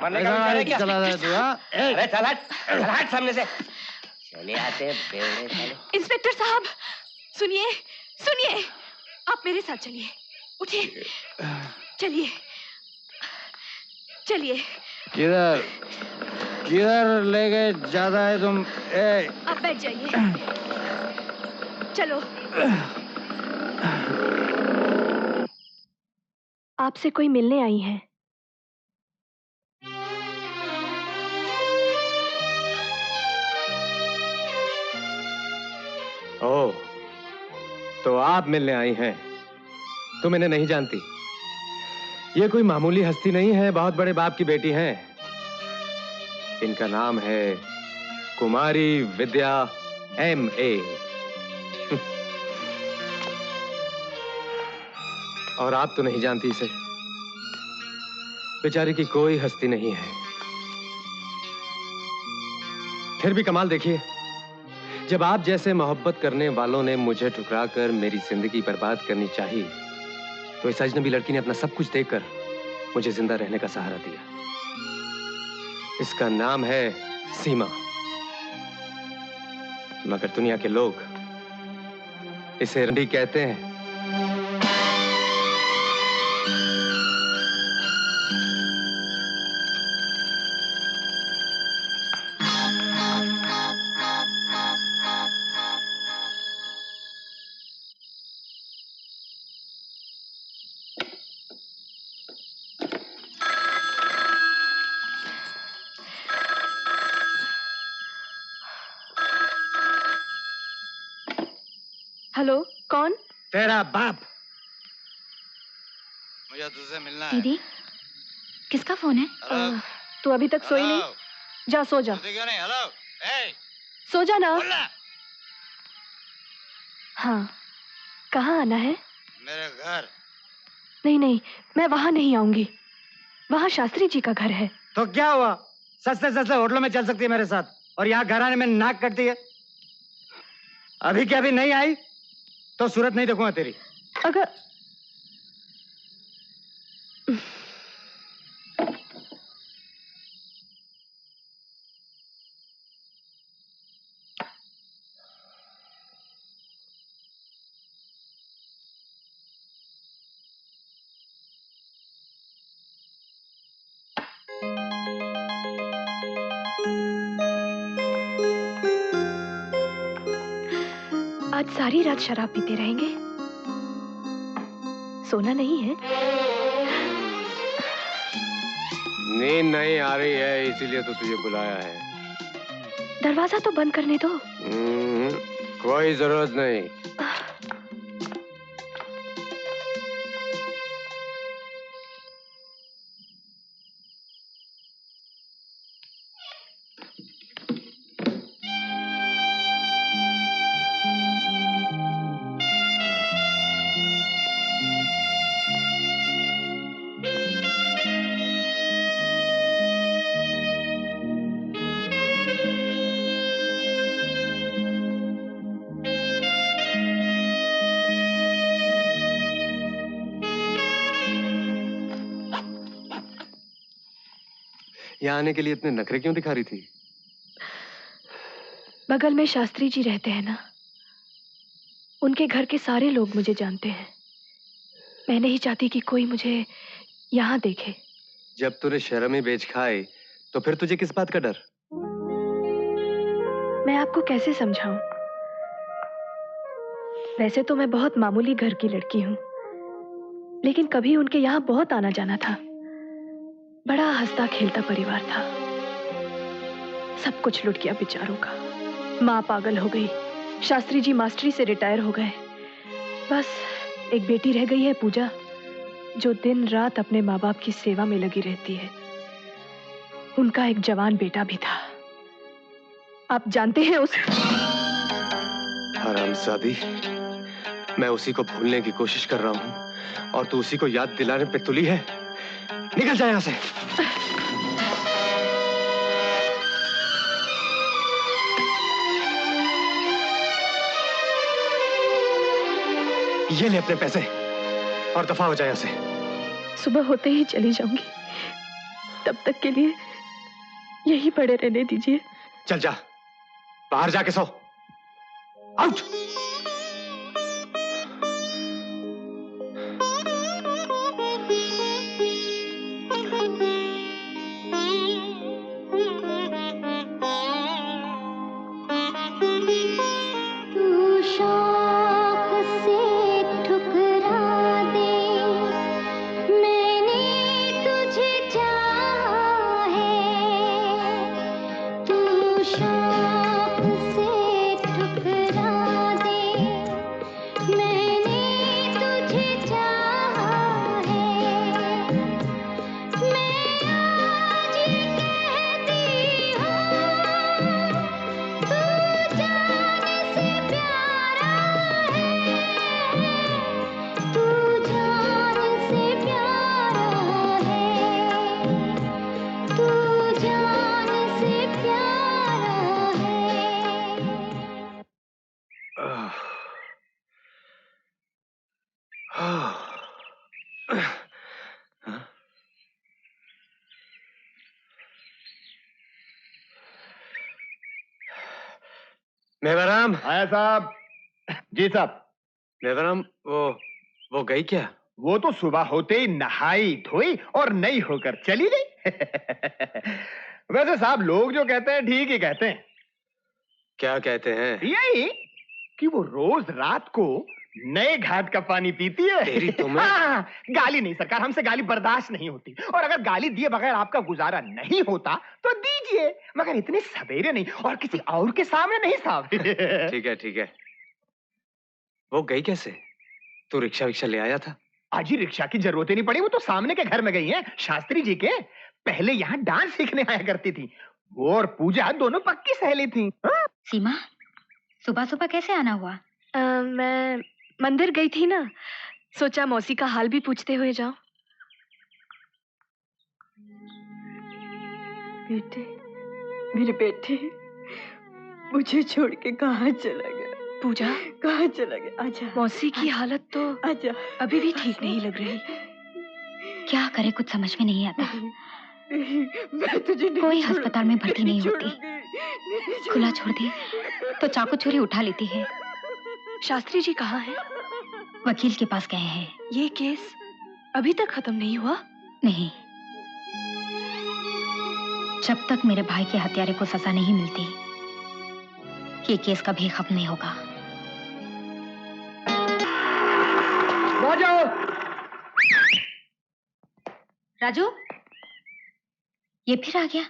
मरने का विचार है क्या? चला रहा तू? अरे चल हट सामने से। चले आते बेवड़े साले। इंस्पेक्टर साहब सुनिए सुनिए, आप मेरे साथ चलिए, उठिए, चलिए चलिए। किधर किधर ले गए ज्यादा है तुम? आप बैठ जाइए, चलो। आपसे कोई मिलने आई है। ओह, तो आप मिलने आई हैं। तुम इन्हें नहीं जानती? ये कोई मामूली हस्ती नहीं है, बहुत बड़े बाप की बेटी हैं। इनका नाम है कुमारी विद्या M.A. और आप तो नहीं जानती इसे। बेचारी की कोई हस्ती नहीं है। फिर भी कमाल देखिए, जब आप जैसे मोहब्बत करने वालों ने मुझे ठुकराकर मेरी जिंदगी बर्बाद करनी चाहिए, तो इस अजनबी लड़की ने अपना सब कुछ देकर मुझे जिंदा रहने का सहारा दिया। इसका नाम है सीमा, मगर दुनिया के लोग इसे रंडी कहते हैं। हेलो, कौन? तेरा बाप। मुझे तुझसे मिलना है। दीदी, किसका फोन है? तू अभी तक सोई नहीं? जा सो जा। क्यों नहीं? हेलो, सो जा ना। बोलना। हाँ, कहाँ आना है? मेरे घर। नहीं नहीं, मैं वहाँ नहीं आऊंगी। वहाँ शास्त्री जी का घर है। तो क्या हुआ? सस्ते सस्ते होटलों में चल सकती है मेरे साथ, और यहाँ घर आने में नाक कटती है। अभी क्या अभी नहीं आई तो सूरत नहीं देखूंगा तेरी। अगर आज सारी रात शराब पीते रहेंगे? सोना नहीं है? नींद नहीं आ रही है, इसीलिए तो तुझे बुलाया है। दरवाजा तो बंद करने दो। कोई जरूरत नहीं। यहाँ आने के लिए इतने नखरे क्यों दिखा रही थी? बगल में शास्त्री जी रहते हैं ना, उनके घर के सारे लोग मुझे जानते हैं। मैं नहीं चाहती कि कोई मुझे यहाँ देखे। जब तूने शर्म ही बेच खाई, तो फिर तुझे किस बात का डर? मैं आपको कैसे समझाऊं? वैसे तो मैं बहुत मामूली घर की लड़की हूँ, लेकिन कभी उनके यहाँ बहुत आना जाना था। बड़ा हंसता खेलता परिवार था। सब कुछ लुट गया बेचारों का। माँ पागल हो गई, शास्त्री जी मास्टरी से रिटायर हो गए। बस एक बेटी रह गई है, पूजा, जो दिन रात अपने माँ बाप की सेवा में लगी रहती है। उनका एक जवान बेटा भी था। आप जानते हैं उस हरामजादी, मैं उसी को भूलने की कोशिश कर रहा हूँ और तू उसी को याद दिलाने पे तुली है। निकल जा यहाँ से। ये ले अपने पैसे और दफा हो जाए यहाँ से। सुबह होते ही चली जाऊंगी। तब तक के लिए यही पड़े रहने दीजिए। चल जा, बाहर जाके सो। आउट। मेवाराम। आया साहब। जी साहब। मेवाराम, वो गई क्या? वो तो सुबह होते ही नहाई धोई और नई होकर चली गई। वैसे साहब लोग जो कहते हैं ठीक ही कहते हैं। क्या कहते हैं? यही कि वो रोज रात को नए घाट का पानी पीती है। तेरी तुम्हें? हाँ, गाली नहीं सरकार, हमसे गाली बर्दाश्त नहीं होती, और अगर गाली दिए बगैर आपका गुजारा नहीं होता तो दीजिए, मगर इतने सवेरे नहीं और किसी और के सामने नहीं साहब। ठीक है ठीक है। वो गई कैसे? तू रिक्शा विक्शा ले आया था? आज ही रिक्शा की जरूरत ही नहीं पड़ी, वो तो सामने के घर में गई हैं, शास्त्री जी के। पहले यहाँ डांस सीखने आया करती थी। वो और पूजा दोनों पक्की सहेली थी। सीमा, सुबह सुबह कैसे आना हुआ? मैं मंदिर गई थी ना, सोचा मौसी का हाल भी पूछते हुए जाऊं। बेटे, मेरे बेटे, मुझे छोड़ के कहाँ चला गया? पूजा, कहाँ चला गया? आजा। मौसी की हालत तो आजा। अभी भी ठीक नहीं लग रही। क्या करे, कुछ समझ में नहीं आता। मैं तुझे नहीं कोई अस्पताल में भर्ती नहीं होती, खुला छोड़ दी तो चाकू छुरी उठा लेती है। शास्त्री जी कहाँ हैं? वकील के पास गए हैं। ये केस अभी तक खत्म नहीं हुआ? नहीं, जब तक मेरे भाई के हत्यारे को सजा नहीं मिलती ये केस कभी खत्म नहीं होगा। राजू, ये फिर आ गया।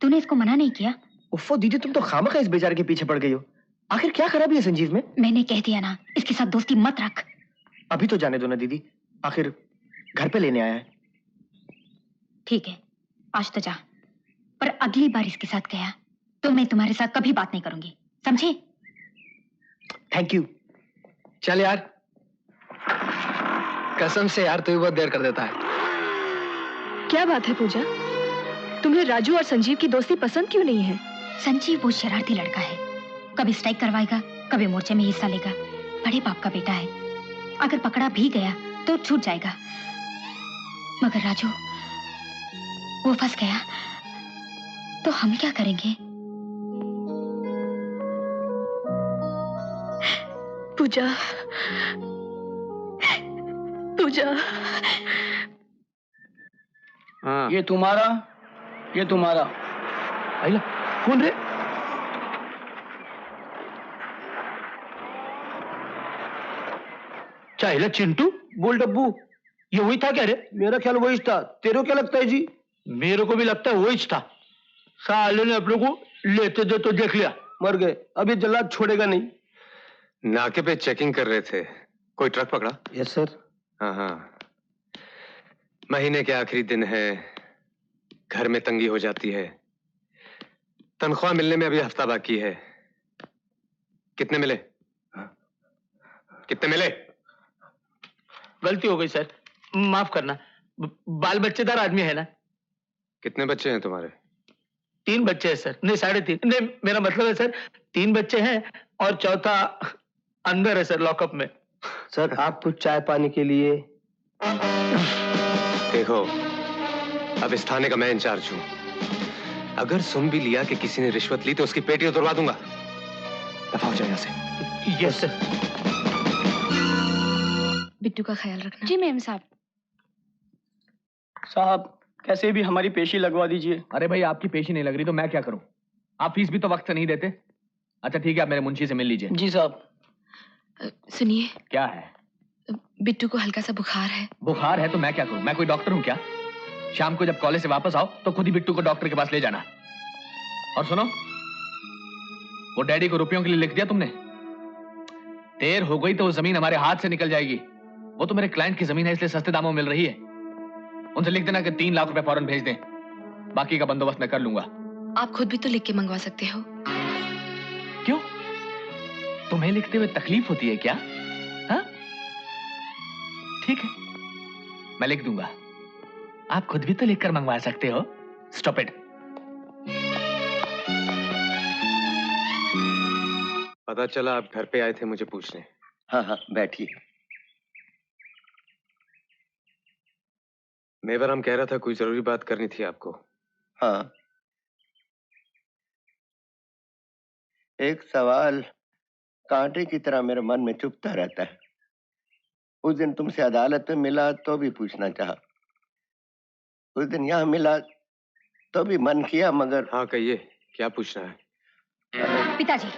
तूने इसको मना नहीं किया? उफ़ो दीदी, तुम तो खामखा इस बेचारे के पीछे पड़ गई हो। आखिर क्या खराबी है संजीव में? मैंने कह दिया ना, इसके साथ दोस्ती मत रख। अभी तो जाने दो ना दीदी, आखिर घर पे लेने आया है। ठीक है, आज तो जा, पर अगली बार इसके साथ गया तो मैं तुम्हारे साथ कभी बात नहीं करूंगी, समझे? Thank you. चल यार, कसम से यार तू भी बहुत देर कर देता है। क्या बात है पूजा, तुम्हें राजू और संजीव की दोस्ती पसंद क्यों नहीं है? संजीव वो शरारती लड़का है, कभी स्ट्राइक करवाएगा, कभी मोर्चे में हिस्सा लेगा। बड़े बाप का बेटा है, अगर पकड़ा भी गया तो छूट जाएगा। मगर राजू, वो फंस गया तो हम क्या करेंगे? पूजा, पूजा। हाँ। ये तुम्हारा, ये तुम्हारा। आइला, कौन रे? चाहिए चिंटू? बोल डब्बू, ये वही था क्या रे? मेरा ख्याल वही था। तेरे को क्या लगता है जी? मेरे को भी लगता है वही था। साले ने अपने को लेते दे तो देख लिया। मर गए, अब ये जल्लाद छोड़ेगा नहीं। नाके पे चेकिंग कर रहे थे, कोई ट्रक पकड़ा? Yes sir. हाँ हाँ, महीने के आखिरी दिन है, घर में तंगी हो जाती है, तनख्वाह मिलने में अभी हफ्ता बाकी है। कितने मिले? कितने मिले? गलती हो गई सर, माफ करना। बाल बच्चेदार आदमी है ना। कितने बच्चे हैं तुम्हारे? 3 बच्चे हैं सर। नहीं, 3.5। नहीं, मेरा मतलब है सर 3 बच्चे हैं और चौथा अंदर है सर, लॉकअप में। सर आप कुछ चाय पानी के लिए? देखो, अब इस थाने का मैं इंचार्ज हूं। अगर सुन भी लिया कि किसी ने रिश्वत ली तो उसकी पेटी उतरवा दूंगा। दफा हो जाए यहाँ से। Yes sir. बिट्टू का ख्याल रखना। जी मैम साहब। साहब कैसे भी हमारी पेशी लगवा दीजिए। अरे भाई आपकी पेशी नहीं लग रही तो मैं क्या करूं? आप फीस भी तो वक्त से नहीं देते। अच्छा ठीक है, आप मेरे मुंशी से मिल लीजिए। जी साहब। सुनिए, क्या है? बिट्टू को हल्का सा बुखार है। बुखार है तो मैं क्या करूं? मैं कोई डॉक्टर हूं क्या? शाम को जब कॉलेज से वापस आओ तो खुद ही बिट्टू को डॉक्टर के पास ले जाना। और सुनो, वो डैडी को रुपयों के लिए लिख दिया तुमने? देर हो गई तो वो जमीन हमारे हाथ से निकल जाएगी। वो तो मेरे क्लाइंट की जमीन है, इसलिए सस्ते दामों में मिल रही है। उनसे लिख देना कि 3 लाख रुपए फौरन भेज दें, बाकी का बंदोबस्त मैं कर लूंगा। आप खुद भी तो लिख के मंगवा सकते हो। क्यों? तुम्हें लिखते हुए तकलीफ होती है क्या? हाँ? ठीक है, मैं लिख दूंगा। आप खुद भी तो लिखकर मंगवा सकते हो। Stop it. पता चला आप घर पे आए थे मुझे पूछने। हाँ हाँ बैठिए। मेवराम कह रहा था कोई जरूरी बात करनी थी आपको। हाँ, एक सवाल कांटे की तरह मेरे मन में चुभता रहता है। उस दिन तुमसे अदालत में मिला तो भी पूछना चाहा, उस दिन यहाँ मिला तो भी मन किया, मगर। हाँ कहिए, क्या पूछना है? पिताजी,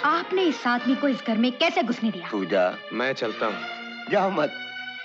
आपने इस आदमी को इस घर में कैसे घुसने दिया? पूजा, मैं चलता हूँ। जाओ मत,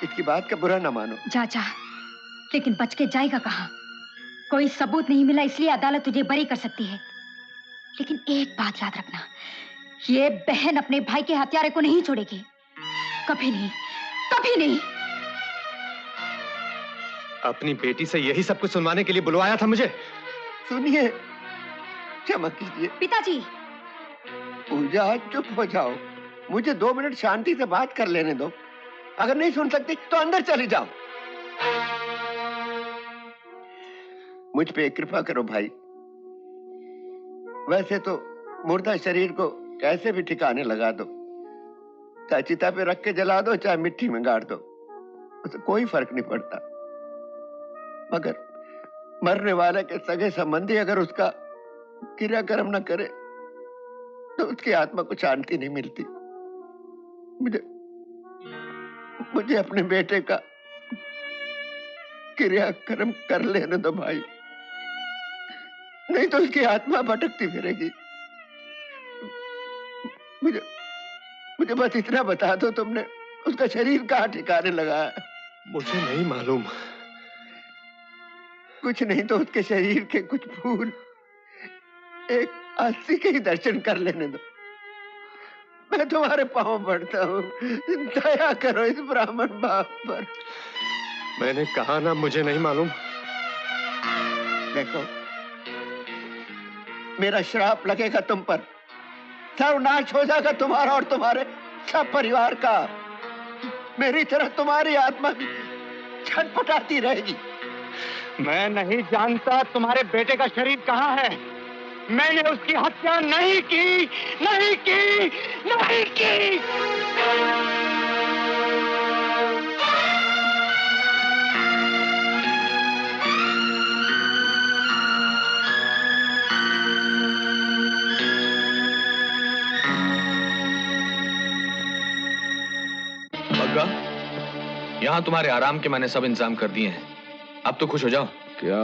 इसकी बात का बुरा ना मानो। जा, लेकिन बच के जाएगा कहाँ? कोई सबूत नहीं मिला इसलिए अदालत तुझे बरी कर सकती है। लेकिन एक बात याद रखना, ये बहन अपने भाई के हत्यारे को नहीं छोड़ेगी। कभी नहीं, कभी नहीं। अपनी बेटी से यही सब कुछ सुनवाने के लिए बुलवाया था मुझे? सुनिए, क्षमा कीजिए। पिताजी। पूजा चुप हो जाओ, मुझे 2 मिनट शांति से बात कर लेने दो। अगर नहीं सुन सकती तो अंदर चली जाओ। मुझ पे कृपा करो भाई। वैसे तो मुर्दा शरीर को कैसे भी ठिकाने लगा दो, चाहे चिता पे रख के जला दो, चाहे मिट्टी में गाड़ दो, उसे कोई फर्क नहीं पड़ता। मगर मरने वाले के सगे संबंधी अगर उसका क्रियाकर्म न करे तो उसकी आत्मा को शांति नहीं मिलती। मुझे अपने बेटे का क्रियाकर्म कर लेने दो भाई, नहीं तो उसकी आत्मा भटकती फिरेगी। मुझे बस इतना बता दो, तुमने उसका शरीर कहाँ ठिकाने लगाया? मुझे नहीं मालूम। कुछ नहीं तो उसके शरीर के कुछ फूल, एक अस्सी के ही दर्शन कर लेने दो। मैं तुम्हारे पांव पड़ता हूँ, दया करो इस ब्राह्मण बाप पर। मैंने कहा ना मुझे नहीं मालूम। देखो, मेरा श्राप लगेगा तुम पर, सर्वनाश हो जाएगा तुम्हारा और तुम्हारे सब परिवार का। मेरी तरह तुम्हारी आत्मा भी छटपटाती रहेगी। मैं नहीं जानता तुम्हारे बेटे का शरीर कहाँ है। मैंने उसकी हत्या नहीं की, नहीं की, नहीं की। बग्गा, यहाँ तुम्हारे आराम के मैंने सब इंतजाम कर दिए हैं, अब तो खुश हो जाओ। क्या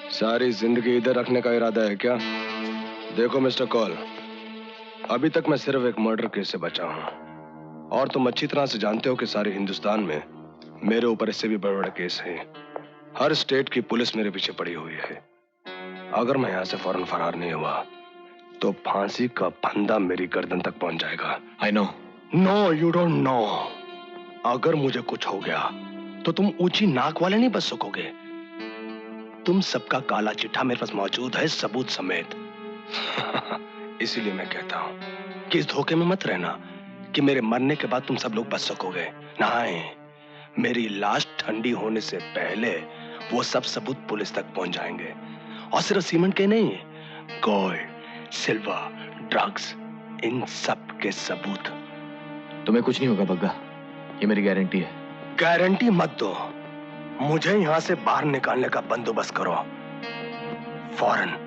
सारी जिंदगी इधर रखने का इरादा है क्या? देखो मिस्टर कॉल, अभी तक मैं सिर्फ एक मर्डर केस से बचा हूं, और तुम अच्छी तरह से जानते हो कि सारे हिंदुस्तान में मेरे ऊपर इससे भी बड़े बड़े केस हैं। हर स्टेट की पुलिस मेरे पीछे पड़ी हुई है। अगर मैं यहाँ से फौरन फरार नहीं हुआ तो फांसी का फंदा मेरी गर्दन तक पहुंच जाएगा। I know. No, you don't know. अगर मुझे कुछ हो गया तो तुम ऊंची नाक वाले नहीं बच सकोगे। तुम सबका काला चिट्ठा मेरे पास मौजूद है, सबूत समेत। इसीलिए मैं कहता हूं कि इस धोखे में मत रहना कि मेरे मरने के बाद तुम सब लोग बच सकोगे। नहीं, मेरी लाश ठंडी होने से पहले वो सब सबूत पुलिस तक पहुंच जाएंगे, और सिर्फ सीमेंट के नहीं, गोल्ड, सिल्वर, ड्रग्स, इन सब के सबूत। तुम्हें कुछ नहीं होगा बग्गा, ये मेरी गारंटी है। गारंटी मत दो, मुझे यहां से बाहर निकालने का बंदोबस्त करो फौरन।